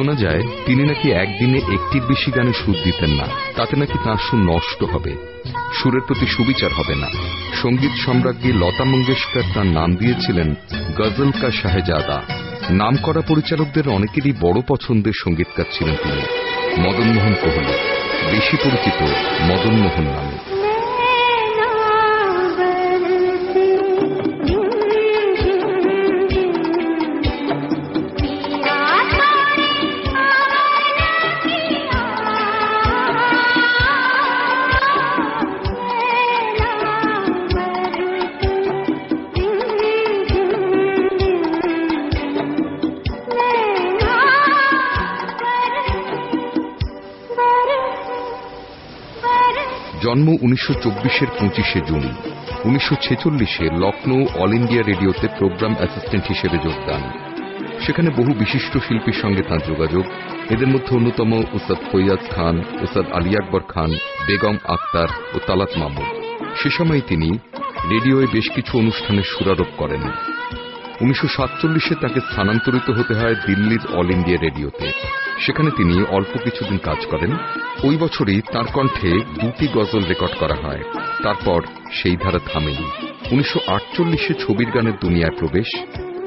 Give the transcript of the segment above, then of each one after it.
শোনা যায় তিনি নাকি একদিনে একটির বেশি গানে সুর দিতেন না, তাতে নাকি তাঁর সুর নষ্ট হবে, সুরের প্রতি সুবিচার হবে না। সঙ্গীত সম্রাজ্ঞী লতা মঙ্গেশকর তাঁর নাম দিয়েছিলেন গজল কা শাহজাদা। নামকরা পরিচালকদের অনেকেরই বড় পছন্দের সঙ্গীতকার ছিলেন তিনি। মদন মোহন কোহলি বেশি পরিচিত মদন মোহন নামে। জন্ম 1924-এর 25শে জুন। 1946-এ লখনৌ অল ইন্ডিয়া রেডিওতে প্রোগ্রাম অ্যাসিস্ট্যান্ট হিসেবে যোগদান। সেখানে বহু বিশিষ্ট শিল্পীর সঙ্গে তাঁর যোগাযোগ। এদের মধ্যে অন্যতম উস্তাদ ফৈয়াজ খান, উস্তাদ আলী আকবর খান, বেগম আক্তার ও তালাত মাহমুদ। সে সময় তিনি রেডিওয়ে বেশ কিছু অনুষ্ঠানের সুরারোপ করেন। 1947-এ তাকে স্থানান্তরিত হতে হয় দিল্লির অল ইন্ডিয়া রেডিওতে। সেখানে তিনি অল্প কিছুদিন কাজ করেন। ওই বছরই তাঁর কণ্ঠে 2টি গজল রেকর্ড করা হয়। তারপর সেই ধারা থামেনি। 1948-এ ছবির গানের দুনিয়ায় প্রবেশ।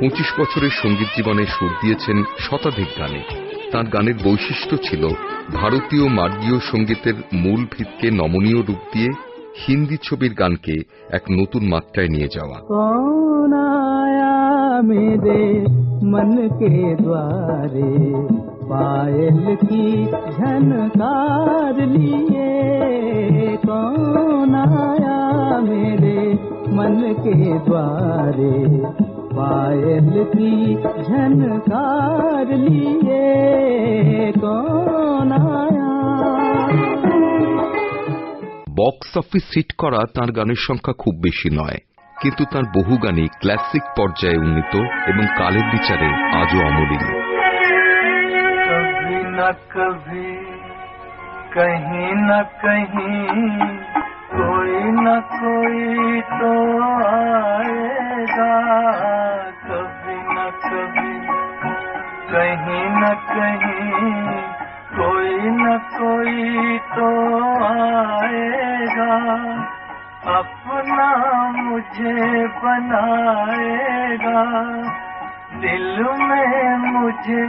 25 বছরের সঙ্গীত জীবনে সুর দিয়েছেন শতাধিক গানে। তাঁর গানের বৈশিষ্ট্য ছিল ভারতীয় মার্গীয় সঙ্গীতের মূল ভিতকে নমনীয় রূপ দিয়ে হিন্দি ছবির গানকে এক নতুন মাত্রায় নিয়ে যাওয়া। मेरे मन के द्वारे पायल की झनकार लिए कौन आया मेरे मन के द्वारे पायल की झनकार लिए कौन आया। বক্স অফিস হিট করা তাঁর গানের সংখ্যা খুব বেশি নয়, কিন্তু তাঁর বহু গানই ক্লাসিক পর্যায়ে উন্নীত এবং কালের বিচারে আজও অমলিন। कभी न कभी कहीं न कहीं कोई न कोई तो आएगा, कभी न कभी कहीं न कहीं कोई न कोई तो आएगा, अपना मुझे बनाएगा, दिल में मुझे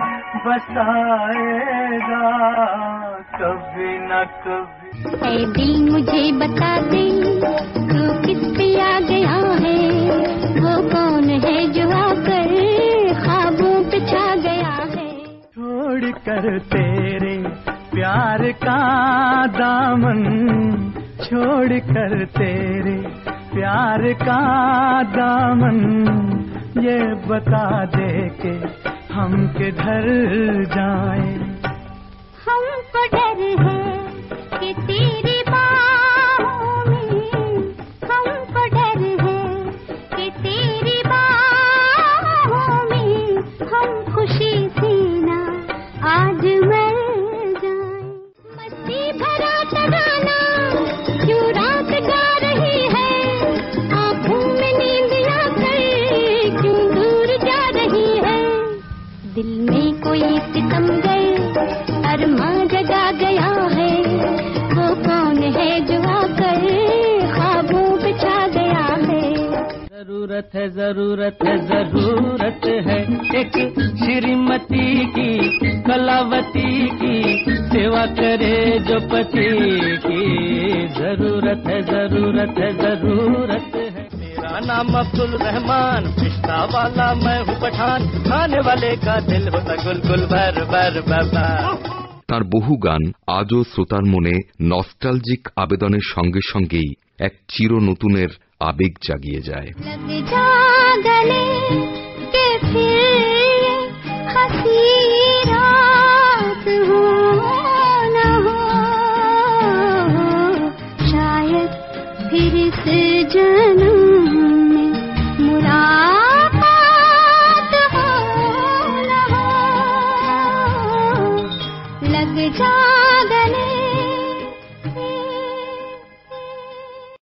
बसाएगा, कभी न कभी। ऐ दिल मुझे बता दे तू किस पे आ गया है, वो कौन है जो आकर ख्वाबों पे छा गया है। छोड़ कर तेरे प्यार का दामन, छोड़ कर तेरे प्यार का दामन, ये बता दे के हम किधर जाएं। हमको डर है कि तेरी बाहों में, हमको डर है कि तेरी बाहों में हम खुशी से ना आज मर जाएं। मस्ती भरा तराना क्यों रात गा रही है, आँखों में नींद आकर क्यों दूर जा रही है, दिल में कोई सितम गए अरमां जगा गया है, वो कौन है जो आकर ख्वाबों पे छा गया है। जरूरत है जरूरत है जरूरत है एक श्रीमती की, कलावती की, सेवा करे जो पति की, जरूरत है जरूरत है जरूरत है। मेरा नाम अब्दुल रहमान, रिश्ता वाला मैं हूँ पठान, खाने वाले का दिल होता गुलगुल भर भर बाबा। তাঁর বহু গান আজও শ্রোতার মনে নস্টালজিক আবেদনের সঙ্গে সঙ্গেই এক চির নতুনের আবেগ জাগিয়ে যায়। लग जा गले के फिर हंसी रात हो न हो, शायद फिर इस जन्म में मुलाकात हो न हो, लग जा गले